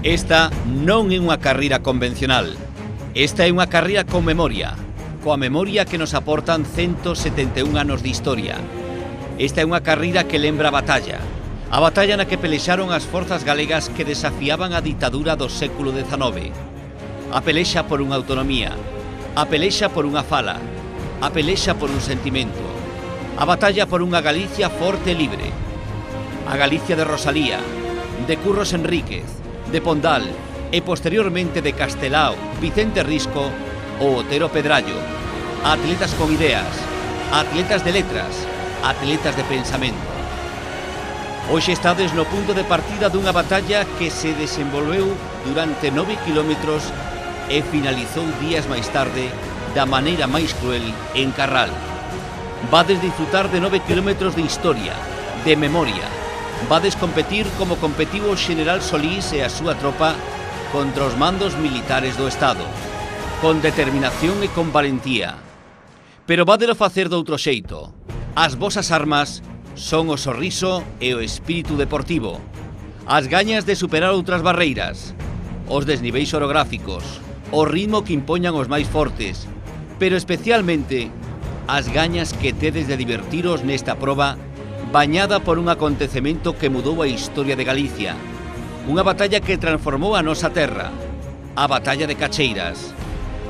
Esta non é unha carreira convencional. Esta é unha carreira con memoria, coa memoria que nos aportan 171 anos de historia. Esta é unha carreira que lembra a batalla na que pelexaron as forzas galegas que desafiaban a ditadura do século XIX. A pelexa por unha autonomía, a pelexa por unha fala, a pelexa por un sentimento, a batalla por unha Galicia forte e libre. A Galicia de Rosalía, de Curros Enríquez, de Pondal e posteriormente de Castelao, Vicente Risco ou Otero Pedrallo. Atletas con ideas, atletas de letras, atletas de pensamento. Hoxe estades no punto de partida dunha batalla que se desenvolveu durante 9 kilómetros e finalizou días máis tarde da maneira máis cruel en Carral. Vades disfrutar de 9 kilómetros de historia, de memoria. Vades competir como competiu o Xeneral Solís e a súa tropa contra os mandos militares do Estado, con determinación e con valentía. Pero vadelo facer doutro xeito. As vosas armas son o sorriso e o espírito deportivo, as gañas de superar outras barreiras, os desniveis orográficos, o ritmo que impoñan os máis fortes, pero especialmente as gañas que tedes de divertiros nesta proba bañada por un acontecemento que mudou a historia de Galicia, unha batalla que transformou a nosa terra, a batalla de Cacheiras,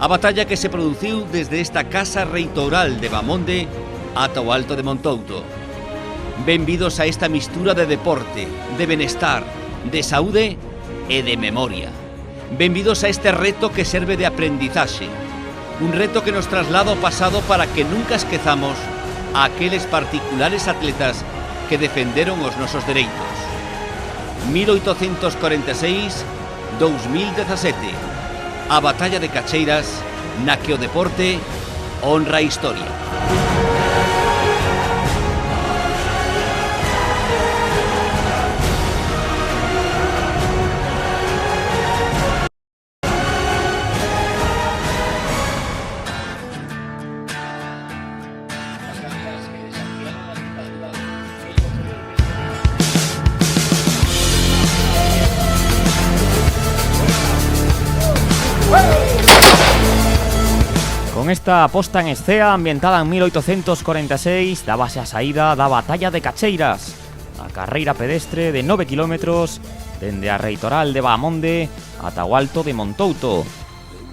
a batalla que se produciu desde esta casa reitoral de Bamonde ata o Alto de Montouto. Benvidos a esta mistura de deporte, de benestar, de saúde e de memoria. Benvidos a este reto que serve de aprendizaxe, un reto que nos traslada ao pasado para que nunca esquezamos a aqueles particulares atletas que defenderon os nosos dereitos. 1846-2017, a batalla de Cacheiras, na que o deporte honra a historia. Con esta posta en escena ambientada en 1846 dábase a saída da batalla de Cacheiras, a carreira pedestre de 9 kilómetros dende a reitoral de Bahamonde ata o Alto de Montouto.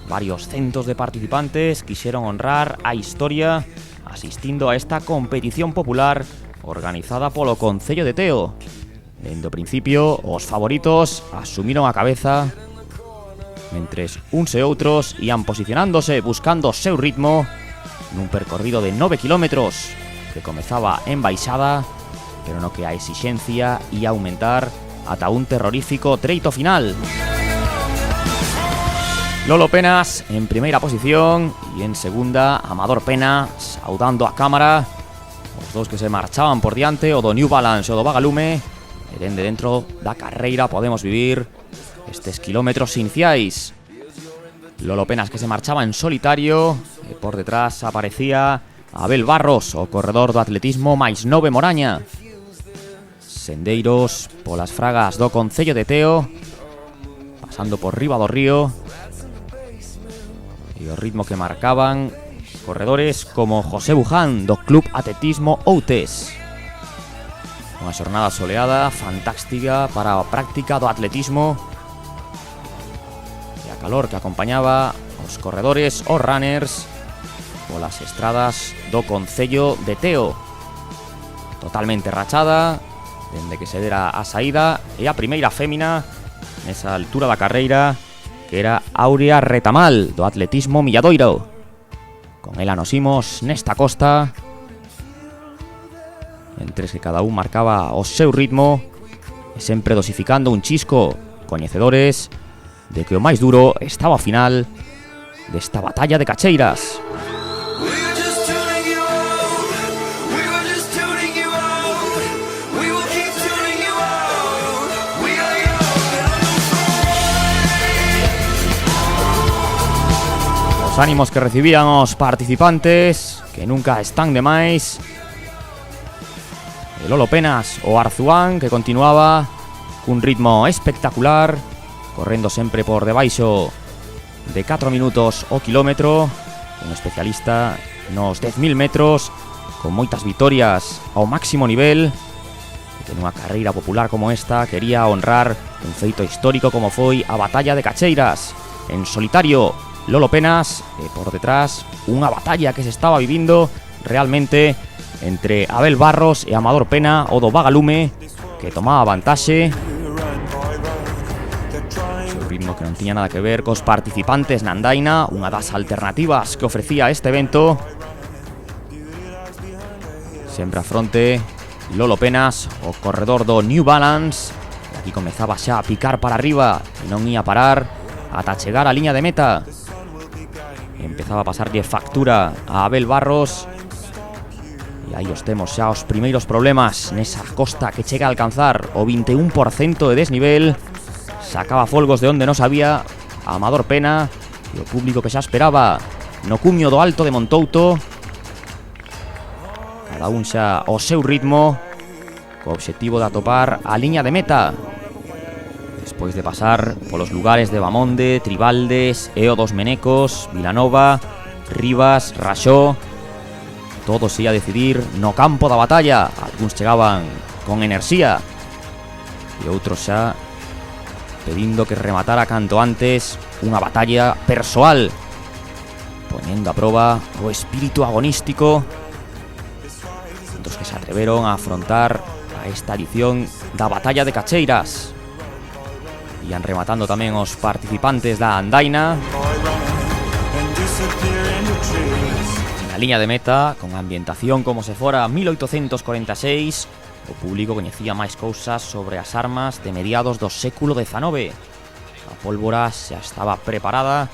Varios centos de participantes quixeron honrar a historia asistindo a esta competición popular organizada polo Concello de Teo. Dende o principio, os favoritos asumiron a cabeza, mentres uns e outros ian posicionándose buscando o seu ritmo nun percorrido de 9 kilómetros que comezaba en baixada, pero no que a exixencia ia aumentar ata un terrorífico treito final. Lolo Penas en primeira posición e en segunda Amador Pena saudando a cámara. Os dous que se marchaban por diante, o do New Balance e o do Vagalume, e dende dentro da carreira podemos vivir estes kilómetros iniciais. Lolo Penas que se marchaba en solitario e por detrás aparecía Abel Barros, o corredor do atletismo máis 9 Moraña. Sendeiros polas fragas do Concello de Teo, pasando por riba do río, e o ritmo que marcaban corredores como José Buján do Club Atletismo Outes. Unha xornada soleada fantástica para a práctica do atletismo, calor que acompañaba os corredores, os runners, polas estradas do Concello de Teo. Totalmente rachada, dende que se dera a saída, e a primeira fémina nesa altura da carreira, que era Aurea Retamal, do atletismo Milladoiro. Con ela nos imos nesta costa, entre que cada un marcaba o seu ritmo, e sempre dosificando un chisco, coñecedores de que o máis duro estaba ao final desta batalla de Cacheiras. Os ánimos que recibían os participantes, que nunca están de máis. E Lolo Penas, o Arzuán, que continuaba cun ritmo espectacular, correndo sempre por debaixo de 4 minutos o quilómetro, un especialista nos 10.000 metros, con moitas vitorias ao máximo nivel, e que nunha carreira popular como esta quería honrar un feito histórico como foi a batalla de Cacheiras. En solitario, Lolo Penas, e por detrás unha batalla que se estaba vivindo realmente entre Abel Barros e Amador Pena, o do Vagalume, que tomaba vantaxe. Un ritmo que non tiña nada que ver cos participantes na andaina, unha das alternativas que ofrecía este evento. Sempre a fronte Lolo Penas, o corredor do New Balance, e aquí comezaba xa a picar para arriba e non ia parar ata chegar á liña de meta. Empezaba a pasarlle factura a Abel Barros, e aí os temos xa os primeiros problemas nesa costa que chega a alcanzar o 21% de desnivel. Sacaba folgos de onde non sabía Amador Pena, e o público que xa esperaba no cumio do Alto de Montouto, cada un xa ao seu ritmo, co obxectivo de atopar a liña de meta. Despois de pasar polos lugares de Bamonde, Tribaldes, Eo dos Menecos, Vilanova, Rivas, Raxó, todo se ia a decidir no campo da batalla. Algúns chegaban con enerxía e outros xa pedindo que rematara canto antes unha batalla persoal, poñendo a proba o espírito agonístico. Outros que se atreveron a afrontar a esta edición da batalla de Cacheiras. Ian rematando tamén os participantes da andaina. Na liña de meta, con ambientación como se fora 1846, o público coñecía máis cousas sobre as armas de mediados do século XIX. A pólvora xa estaba preparada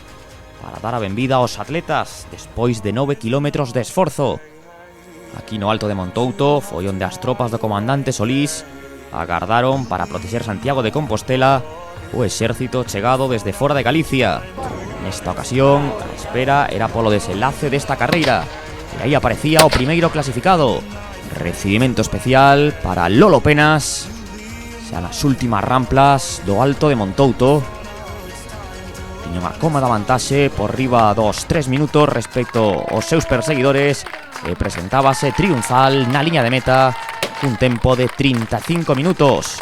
para dar a benvida aos atletas despois de 9 kilómetros de esforzo. Aquí no Alto de Montouto foi onde as tropas do comandante Solís agardaron para protexer Santiago de Compostela o exército chegado desde fora de Galicia. Nesta ocasión, a espera era polo desenlace desta carreira, e aí aparecía o primeiro clasificado. Recibimento especial para Lolo Penas, xa nas últimas ramplas do Alto de Montouto. Tiña unha cómoda vantaxe por riba dos 3 minutos respecto aos seus perseguidores, e presentábase triunfal na liña de meta cun tempo de 35 minutos.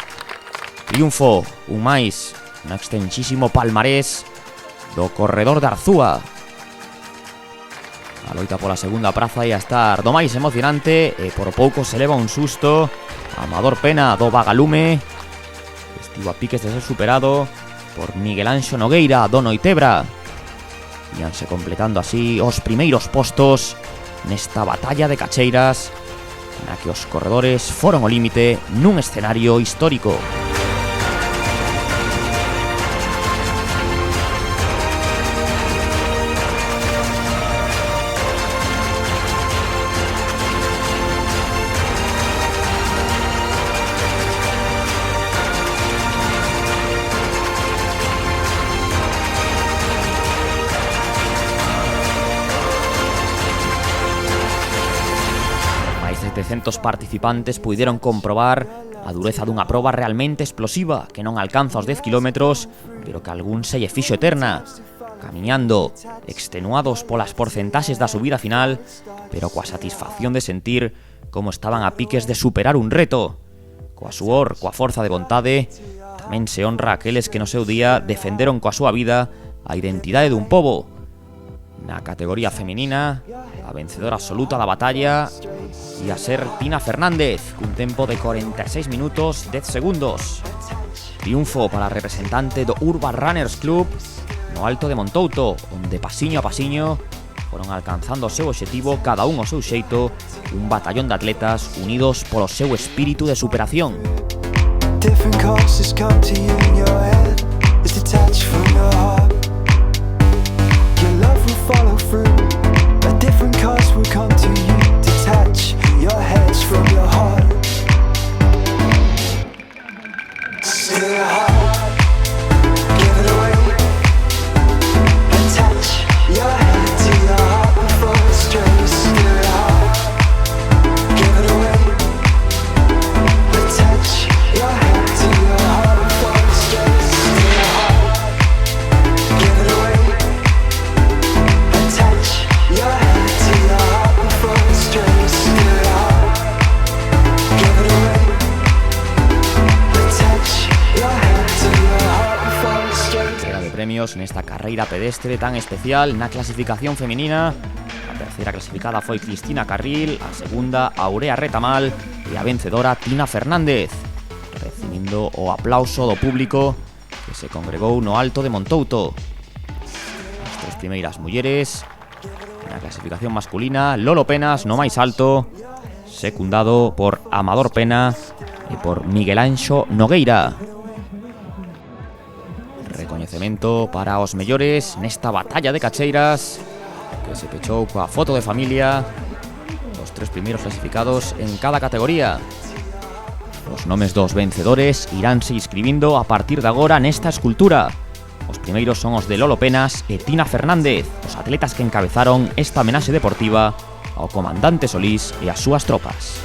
Triunfo, un máis, un extensísimo palmarés do corredor de Arzúa. A loita pola segunda praza ia estar do máis emocionante, e por pouco se leva un susto Amador Pena do Vagalume, que estivo a piques de ser superado por Miguel Anxo Nogueira do Noitebra. Ianse completando así os primeiros postos nesta batalla de Cacheiras, na que os corredores foron ao límite nun escenario histórico. Máis de 700 participantes puideron comprobar a dureza dunha proba realmente explosiva que non alcanza os 10 kilómetros, pero que algún se lle fixo eterna, camiñando, extenuados polas porcentaxes da subida final, pero coa satisfacción de sentir como estaban a piques de superar un reto. Coa suor, coa forza de vontade, tamén se honra aqueles que no seu día defenderon coa súa vida a identidade dun pobo. Na categoría feminina, a vencedora absoluta da batalla ia ser Tina Fernández, cun tempo de 46 minutos 10 segundos. Triunfo para a representante do Urban Runners Club no Alto de Montouto, onde pasiño a pasiño foron alcanzando o seu obxectivo, cada un ao seu xeito, un batallón de atletas unidos polo seu espírito de superación. Different courses come to you in your head, it's detached from your heart. Your love will follow through, a different course will come to you, detach your heads from your heart. Still your heart, give it away, attach your head to your heart before it strays. Still your heart, give it away, attach your head to your heart before it strays. premios nesta carreira pedestre tan especial na clasificación feminina. A terceira clasificada foi Cristina Carril, a segunda Aurea Retamal e a vencedora Tina Fernández, recibindo o aplauso do público que se congregou no Alto de Montouto. As tres primeiras mulleres na clasificación masculina, Lolo Penas no máis alto, secundado por Amador Pena e por Miguel Anxo Nogueira. Recoñecemento para os mellores nesta batalla de cacheiras que se pechou coa foto de familia dos tres primeiros clasificados en cada categoría. Os nomes dos vencedores iránse inscribindo a partir de agora nesta escultura. Os primeiros son os de Lolo Penas e Tina Fernández, os atletas que encabezaron esta homenaxe deportiva ao comandante Solís e as súas tropas.